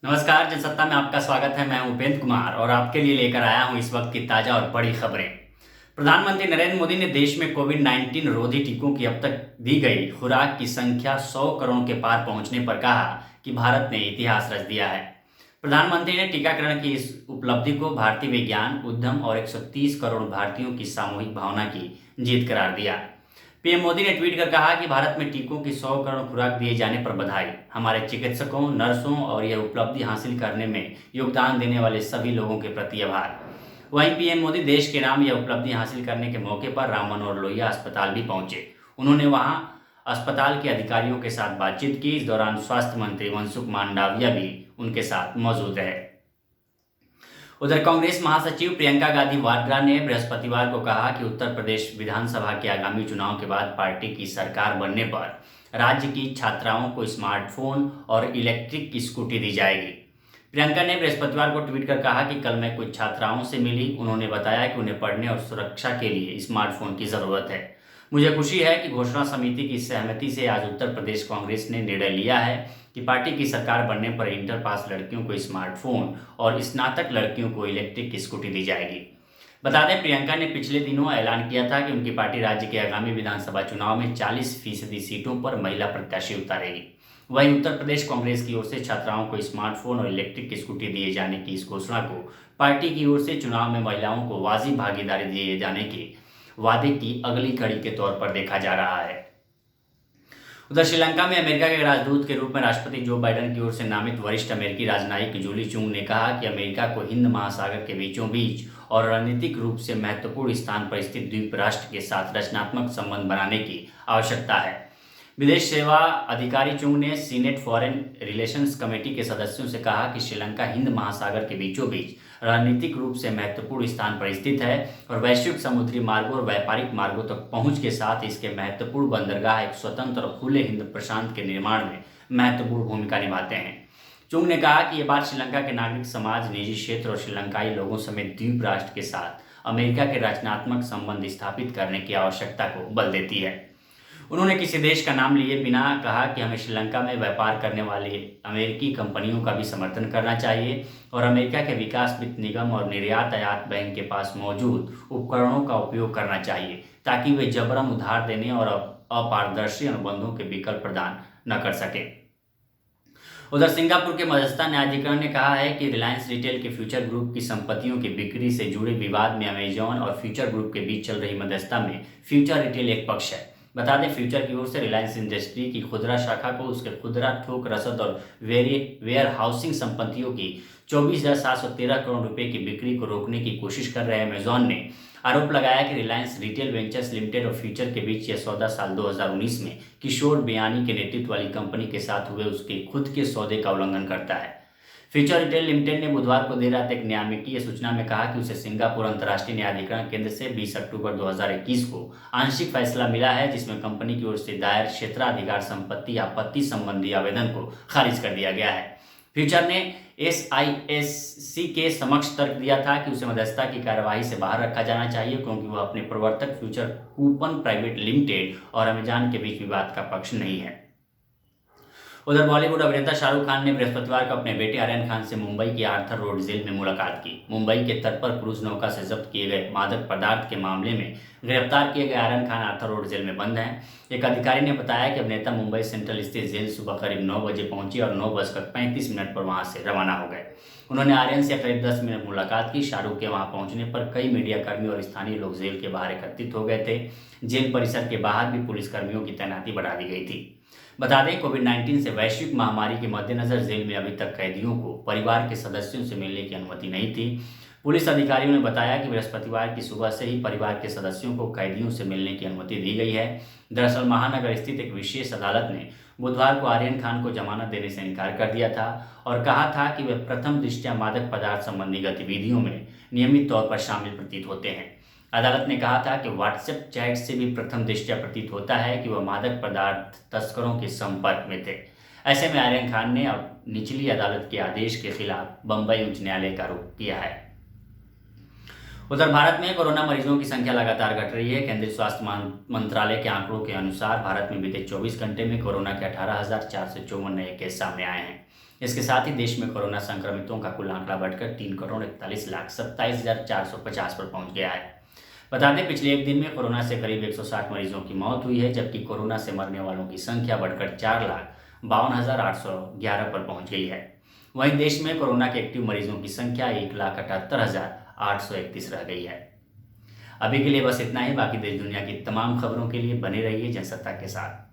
नमस्कार, जनसत्ता में आपका स्वागत है। मैं हूं उपेंद्र कुमार और आपके लिए लेकर आया हूं इस वक्त की ताज़ा और बड़ी खबरें। प्रधानमंत्री नरेंद्र मोदी ने देश में कोविड-19 रोधी टीकों की अब तक दी गई खुराक की संख्या 100 करोड़ के पार पहुंचने पर कहा कि भारत ने इतिहास रच दिया है। प्रधानमंत्री ने टीकाकरण की इस उपलब्धि को भारतीय विज्ञान, उद्यम और 130 करोड़ भारतीयों की सामूहिक भावना की जीत करार दिया। पीएम मोदी ने ट्वीट कर कहा कि भारत में टीकों की 100 करोड़ खुराक दिए जाने पर बधाई। हमारे चिकित्सकों, नर्सों और यह उपलब्धि हासिल करने में योगदान देने वाले सभी लोगों के प्रति आभार। वहीं पीएम मोदी देश के नाम यह उपलब्धि हासिल करने के मौके पर राम मनोहर लोहिया अस्पताल भी पहुंचे। उन्होंने वहां अस्पताल के अधिकारियों के साथ बातचीत की। इस दौरान स्वास्थ्य मंत्री मनसुख मांडविया भी उनके साथ मौजूद रहे। उधर कांग्रेस महासचिव प्रियंका गांधी वाड्रा ने बृहस्पतिवार को कहा कि उत्तर प्रदेश विधानसभा के आगामी चुनाव के बाद पार्टी की सरकार बनने पर राज्य की छात्राओं को स्मार्टफोन और इलेक्ट्रिक स्कूटी दी जाएगी। प्रियंका ने बृहस्पतिवार को ट्वीट कर कहा कि कल मैं कुछ छात्राओं से मिली। उन्होंने बताया कि उन्हें पढ़ने और सुरक्षा के लिए स्मार्टफोन की ज़रूरत है। मुझे खुशी है कि घोषणा समिति की सहमति से आज उत्तर प्रदेश कांग्रेस ने निर्णय लिया है कि पार्टी की सरकार बनने पर इंटर पास लड़कियों को स्मार्टफोन और स्नातक लड़कियों को इलेक्ट्रिक स्कूटी दी जाएगी। बता दें, प्रियंका ने पिछले दिनों ऐलान किया था कि उनकी पार्टी राज्य के आगामी विधानसभा चुनाव में 40% सीटों पर महिला प्रत्याशी उतारेगी। वहीं उत्तर प्रदेश कांग्रेस की ओर से छात्राओं को स्मार्टफोन और इलेक्ट्रिक स्कूटी दिए जाने की इस घोषणा को पार्टी की ओर से चुनाव में महिलाओं को वाजिब भागीदारी दिए जाने के वादे की अगली कड़ी के तौर पर देखा जा रहा है। उधर श्रीलंका में अमेरिका के राजदूत के रूप में राष्ट्रपति जो बाइडेन की ओर से नामित वरिष्ठ अमेरिकी राजनयिक जूली चुंग ने कहा कि अमेरिका को हिंद महासागर के बीचों बीच और रणनीतिक रूप से महत्वपूर्ण स्थान पर स्थित द्वीप राष्ट्र के साथ रचनात्मक संबंध बनाने की आवश्यकता है। विदेश सेवा अधिकारी चुंग ने सीनेट फॉरेन रिलेशंस कमेटी के सदस्यों से कहा कि श्रीलंका हिंद महासागर के बीचों बीच रणनीतिक रूप से महत्वपूर्ण स्थान पर स्थित है और वैश्विक समुद्री मार्गों और व्यापारिक मार्गों तक पहुंच के साथ इसके महत्वपूर्ण बंदरगाह एक स्वतंत्र और खुले हिंद प्रशांत के निर्माण में महत्वपूर्ण भूमिका निभाते हैं। चुंग ने कहा कि ये बात श्रीलंका के नागरिक समाज, निजी क्षेत्र और श्रीलंकाई लोगों समेत द्वीप राष्ट्र के साथ अमेरिका के रचनात्मक संबंध स्थापित करने की आवश्यकता को बल देती है। उन्होंने किसी देश का नाम लिए बिना कहा कि हमें श्रीलंका में व्यापार करने वाली अमेरिकी कंपनियों का भी समर्थन करना चाहिए और अमेरिका के विकास वित्त निगम और निर्यात आयात बैंक के पास मौजूद उपकरणों का उपयोग करना चाहिए ताकि वे जबरन उधार देने और अपारदर्शी अनुबंधों के विकल्प प्रदान न कर सके। उधर सिंगापुर के मध्यस्थता न्यायाधिकरण ने कहा है कि रिलायंस रिटेल के फ्यूचर ग्रुप की संपत्तियों की बिक्री से जुड़े विवाद में अमेजॉन और फ्यूचर ग्रुप के बीच चल रही मध्यस्थता में फ्यूचर रिटेल एक पक्ष है। बता दें, फ्यूचर की ओर से रिलायंस इंडस्ट्री की खुदरा शाखा को उसके खुदरा थोक रसद और वेयर हाउसिंग संपत्तियों की 24,713 करोड़ रुपए की बिक्री को रोकने की कोशिश कर रहे अमेजॉन ने आरोप लगाया कि रिलायंस रिटेल वेंचर्स लिमिटेड और फ्यूचर के बीच यह सौदा साल 2019 में किशोर बियानी के नेतृत्व वाली कंपनी के साथ हुए उसके खुद के सौदे का उल्लंघन करता है। फ्यूचर रिटेल लिमिटेड ने बुधवार को देर रात एक न्यायालयीय सूचना में कहा कि उसे सिंगापुर अंतर्राष्ट्रीय न्यायाधिकरण केंद्र से 20 अक्टूबर 2021 को आंशिक फैसला मिला है, जिसमें कंपनी की ओर से दायर क्षेत्राधिकार संपत्ति आपत्ति संबंधी आवेदन को खारिज कर दिया गया है। फ्यूचर ने SISC के समक्ष तर्क दिया था कि उसे मध्यस्थता की कार्यवाही से बाहर रखा जाना चाहिए क्योंकि वह अपने प्रवर्तक फ्यूचर कूपन प्राइवेट लिमिटेड और अमेजॉन के बीच विवाद का पक्ष नहीं है। उधर बॉलीवुड अभिनेता शाहरुख खान ने बृहस्पतिवार को अपने बेटे आर्यन खान से मुंबई के आर्थर रोड जेल में मुलाकात की। मुंबई के तट पर क्रूज नौका से जब्त किए गए मादक पदार्थ के मामले में गिरफ्तार किए गए Aryan Khan Arthur Road jail में बंद हैं। एक अधिकारी ने बताया कि अभिनेता मुंबई सेंट्रल स्थित जेल सुबह करीब 9 बजे पहुंची और 9:35 पर वहां से रवाना हो गए। उन्होंने आर्यन से करीब 10 मिनट मुलाकात की। शाहरुख के वहां पहुंचने पर कई मीडियाकर्मी और स्थानीय लोग जेल के बाहर एकत्रित हो गए थे। जेल परिसर के बाहर भी पुलिसकर्मियों की तैनाती बढ़ा दी गई थी। बता दें, कोविड-19 से वैश्विक महामारी के मद्देनजर जेल में अभी तक कैदियों को परिवार के सदस्यों से मिलने की अनुमति नहीं थी। पुलिस अधिकारियों ने बताया कि बृहस्पतिवार की सुबह से ही परिवार के सदस्यों को कैदियों से मिलने की अनुमति दी गई है। दरअसल महानगर स्थित एक विशेष अदालत ने बुधवार को आर्यन खान को जमानत देने से इनकार कर दिया था और कहा था कि वे प्रथम दृष्टया मादक पदार्थ संबंधी गतिविधियों में नियमित तौर पर शामिल प्रतीत होते हैं। अदालत ने कहा था कि व्हाट्सएप चैट से भी प्रथम दृष्टया प्रतीत होता है कि वह मादक पदार्थ तस्करों के संपर्क में थे। ऐसे में आर्यन खान ने अब निचली अदालत के आदेश के खिलाफ बंबई उच्च न्यायालय का रुख किया है। उधर भारत में कोरोना मरीजों की संख्या लगातार घट रही है। केंद्रीय स्वास्थ्य मंत्रालय के आंकड़ों के अनुसार भारत में बीते 24 घंटे में कोरोना के 18,454 नए केस सामने आए हैं। इसके साथ ही देश में कोरोना संक्रमितों का कुल आंकड़ा बढ़कर 3,41,27,450 पर पहुंच गया है। बता दें, पिछले एक दिन में कोरोना से करीब 160 मरीजों की मौत हुई है, जबकि कोरोना से मरने वालों की संख्या बढ़कर 4,52,811 पर पहुंच गई है। वहीं देश में कोरोना के एक्टिव मरीजों की संख्या 1,78,831 रह गई है। अभी के लिए बस इतना ही। बाकी देश दुनिया की तमाम खबरों के लिए बने रहिए जनसत्ता के साथ।